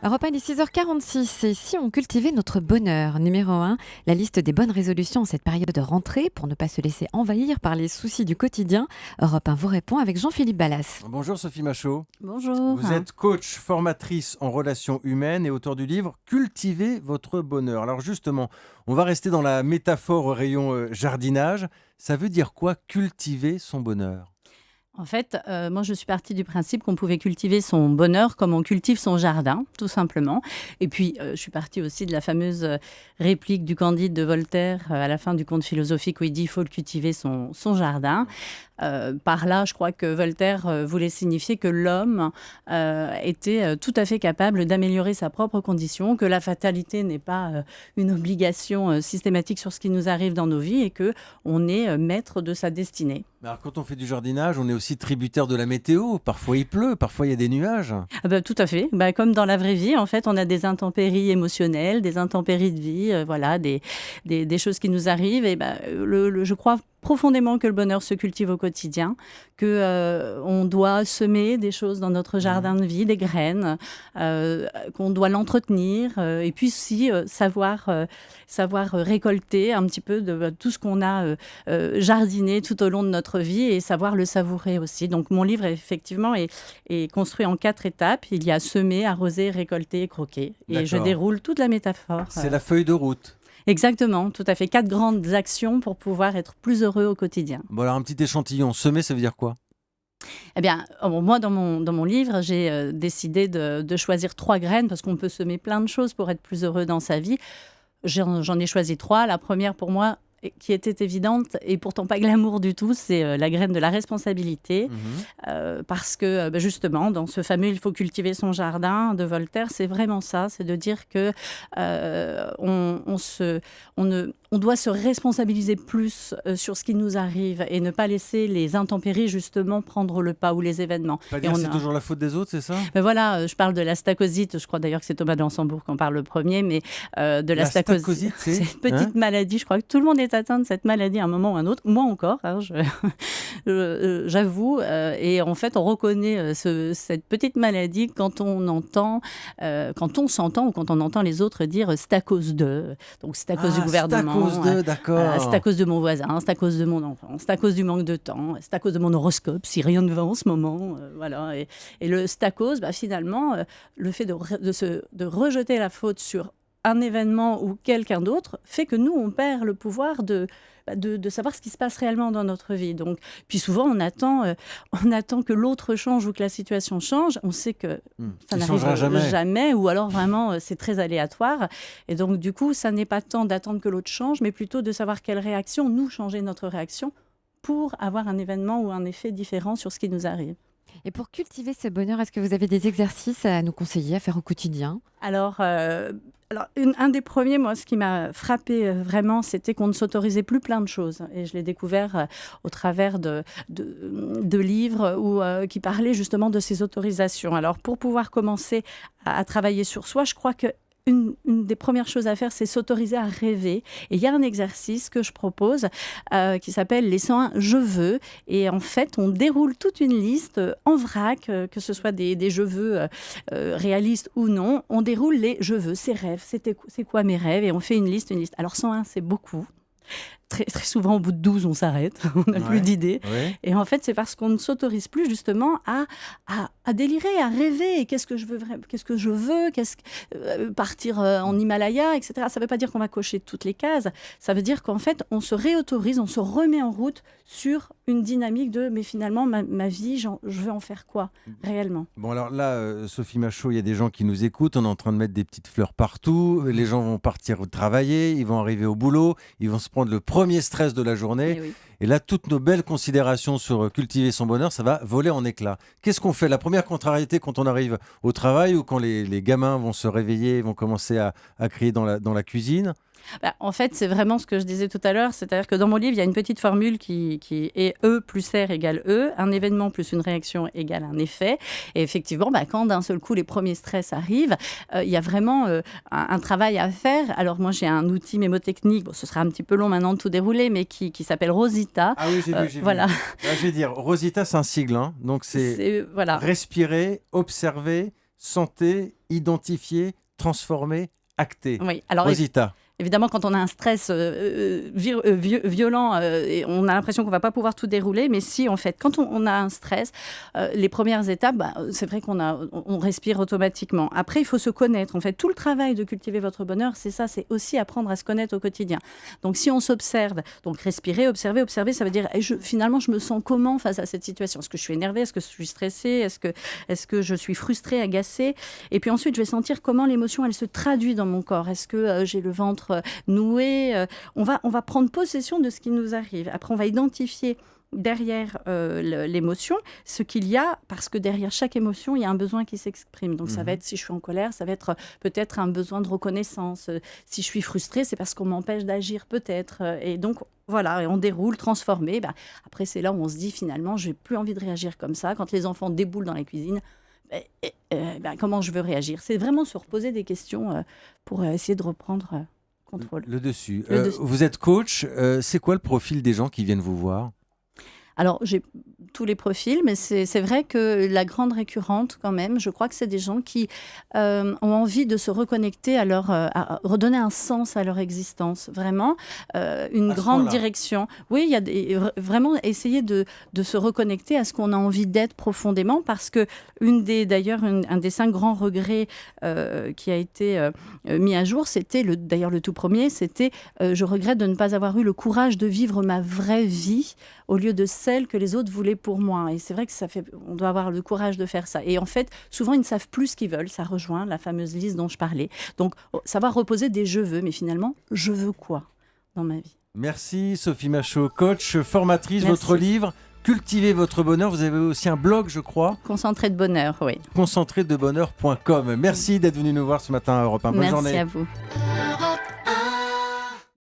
Europe 1, il est 6h46 et si on cultivait notre bonheur? Numéro 1, la liste des bonnes résolutions en cette période de rentrée pour ne pas se laisser envahir par les soucis du quotidien. Europe 1 vous répond avec Jean-Philippe Ballas. Bonjour Sophie Machaut. Bonjour. Vous êtes coach, formatrice en relations humaines et auteur du livre Cultivez votre bonheur. Alors justement, on va rester dans la métaphore au rayon jardinage. Ça veut dire quoi cultiver son bonheur? En fait, moi, je suis partie du principe qu'on pouvait cultiver son bonheur comme on cultive son jardin, tout simplement. Et puis, je suis partie aussi de la fameuse réplique du Candide de Voltaire à la fin du conte philosophique où il dit il faut le cultiver son jardin. Par là, je crois que Voltaire voulait signifier que l'homme était tout à fait capable d'améliorer sa propre condition, que la fatalité n'est pas une obligation systématique sur ce qui nous arrive dans nos vies et que on est maître de sa destinée. Alors quand on fait du jardinage, on est aussi tributaire de la météo. Parfois il pleut, parfois il y a des nuages. Ah bah, tout à fait. Bah, comme dans la vraie vie, en fait, on a des intempéries émotionnelles, des intempéries de vie, voilà, des choses qui nous arrivent. Et bah, je crois profondément que le bonheur se cultive au quotidien, que on doit semer des choses dans notre jardin de vie, des graines, qu'on doit l'entretenir, et puis aussi savoir récolter un petit peu de tout ce qu'on a jardiné tout au long de notre vie et savoir le savourer aussi. Donc mon livre effectivement est construit en 4 étapes. Il y a semer, arroser, récolter et croquer. Et je D'accord. déroule toute la métaphore. C'est la feuille de route. Exactement, tout à fait. 4 grandes actions pour pouvoir être plus heureux au quotidien. Bon alors un petit échantillon. Semer, ça veut dire quoi? Eh bien, moi, dans mon livre, j'ai décidé de choisir 3 graines parce qu'on peut semer plein de choses pour être plus heureux dans sa vie. J'en ai choisi 3. La première, pour moi, qui était évidente et pourtant pas glamour du tout, c'est la graine de la responsabilité. Parce que justement, dans ce fameux «Il faut cultiver son jardin» de Voltaire, c'est vraiment ça, c'est de dire que on doit se responsabiliser plus sur ce qui nous arrive et ne pas laisser les intempéries justement prendre le pas ou les événements. Pas Et dire on c'est a- toujours la faute des autres, c'est ça? Mais voilà, je parle de la stacosite, je crois d'ailleurs que c'est Thomas d'Ansembourg qui en parle le premier, mais de la La stacosite, c'est c'est une petite maladie, je crois que tout le monde est atteint de cette maladie à un moment ou à un autre, moi encore, hein, j'avoue, et en fait on reconnaît cette petite maladie quand quand on s'entend ou quand on entend les autres dire c'est à cause de, donc c'est à cause du gouvernement. C'est à cause de, d'accord. Voilà, c'est à cause de mon voisin, c'est à cause de mon enfant, c'est à cause du manque de temps, c'est à cause de mon horoscope, si rien ne va en ce moment. Voilà. Et le c'est à cause, finalement, le fait de rejeter la faute sur un événement ou quelqu'un d'autre fait que nous, on perd le pouvoir de savoir ce qui se passe réellement dans notre vie. Donc, puis souvent, on attend que l'autre change ou que la situation change. On sait que ça Il n'arrive changera jamais. jamais, ou alors vraiment, c'est très aléatoire. Et donc, du coup, ça n'est pas tant d'attendre que l'autre change, mais plutôt de savoir quelle réaction, nous, changer notre réaction pour avoir un événement ou un effet différent sur ce qui nous arrive. Et pour cultiver ce bonheur, est-ce que vous avez des exercices à nous conseiller à faire au quotidien? Un des premiers, moi, ce qui m'a frappé vraiment, c'était qu'on ne s'autorisait plus plein de choses. Et je l'ai découvert au travers de livres qui parlaient justement de ces autorisations. Alors, pour pouvoir commencer à travailler sur soi, je crois que une des premières choses à faire, c'est s'autoriser à rêver. Et il y a un exercice que je propose qui s'appelle les 101 je veux. Et en fait, on déroule toute une liste en vrac, que ce soit des je veux réalistes ou non. On déroule les je veux, ces rêves. C'est quoi mes rêves? Et on fait une liste. Alors 101, c'est beaucoup. Très, très souvent, au bout de 12, on s'arrête, on n'a plus d'idées. Ouais. Et en fait, c'est parce qu'on ne s'autorise plus justement à délirer, à rêver. Qu'est-ce que je veux, partir en Himalaya, etc. Ça ne veut pas dire qu'on va cocher toutes les cases. Ça veut dire qu'en fait, on se réautorise, on se remet en route sur une dynamique de mais finalement, ma vie, je veux en faire quoi réellement? Bon alors là, Sophie Machaut, il y a des gens qui nous écoutent, on est en train de mettre des petites fleurs partout, les gens vont partir travailler, ils vont arriver au boulot, ils vont se prendre le premier stress de la journée, Eh oui. et là, toutes nos belles considérations sur cultiver son bonheur, ça va voler en éclats. Qu'est-ce qu'on fait? La première contrariété quand on arrive au travail ou quand les gamins vont se réveiller, vont commencer à crier dans la cuisine? En fait, c'est vraiment ce que je disais tout à l'heure, c'est-à-dire que dans mon livre, il y a une petite formule qui est E plus R égale E, un événement plus une réaction égale un effet. Et effectivement, quand d'un seul coup, les premiers stress arrivent, il y a vraiment un travail à faire. Alors moi, j'ai un outil mémotechnique, bon, ce sera un petit peu long maintenant de tout dérouler, mais qui s'appelle Rosita. Ah oui, j'ai Voilà. vu. Là, je vais dire, Rosita, c'est un sigle, hein. Donc c'est Voilà. respirer, observer, santé, identifié, transformé, acté. Oui, alors Rosita. évidemment, quand on a un stress violent, et on a l'impression qu'on ne va pas pouvoir tout dérouler, mais si, en fait, quand on a un stress, les premières étapes, c'est vrai on respire automatiquement. Après, il faut se connaître. En fait, tout le travail de cultiver votre bonheur, c'est ça, c'est aussi apprendre à se connaître au quotidien. Donc, si on s'observe, donc respirer, observer, ça veut dire, finalement, je me sens comment face à cette situation ? Est-ce que je suis énervée ? Est-ce que je suis stressée ? Est-ce que je suis frustrée, agacée ? Et puis ensuite, je vais sentir comment l'émotion, elle se traduit dans mon corps. Est-ce que j'ai le ventre noué, on va prendre possession de ce qui nous arrive. Après, on va identifier derrière l'émotion ce qu'il y a, parce que derrière chaque émotion, il y a un besoin qui s'exprime. Donc, ça va être, si je suis en colère, ça va être peut-être un besoin de reconnaissance. Si je suis frustrée, c'est parce qu'on m'empêche d'agir peut-être. Et donc, voilà, et on déroule, transformé. Après, c'est là où on se dit, finalement, je n'ai plus envie de réagir comme ça. Quand les enfants déboulent dans la cuisine, comment je veux réagir ? C'est vraiment se reposer des questions pour essayer de reprendre contrôle. Le dessus. Vous êtes coach. C'est quoi le profil des gens qui viennent vous voir ? Alors, j'ai tous les profils, mais c'est vrai que la grande récurrente, quand même, je crois que c'est des gens qui ont envie de se reconnecter à redonner un sens à leur existence. Vraiment, une grande direction. Oui, il y a vraiment essayer de se reconnecter à ce qu'on a envie d'être profondément, parce que un des 5 grands regrets qui a été mis à jour, c'était d'ailleurs le tout premier, c'était je regrette de ne pas avoir eu le courage de vivre ma vraie vie au lieu de celle que les autres voulaient pour moi. Et c'est vrai que on doit avoir le courage de faire ça. Et en fait, souvent, ils ne savent plus ce qu'ils veulent. Ça rejoint la fameuse liste dont je parlais. Donc, savoir reposer des « je veux », mais finalement, je veux quoi dans ma vie ? Merci Sophie Machaut, coach, formatrice. Merci. Votre livre, Cultivez votre bonheur. Vous avez aussi un blog, je crois. Concentré de bonheur, oui. Concentredebonheur.com. Merci d'être venu nous voir ce matin à Europe 1. Bonne journée. Merci à vous.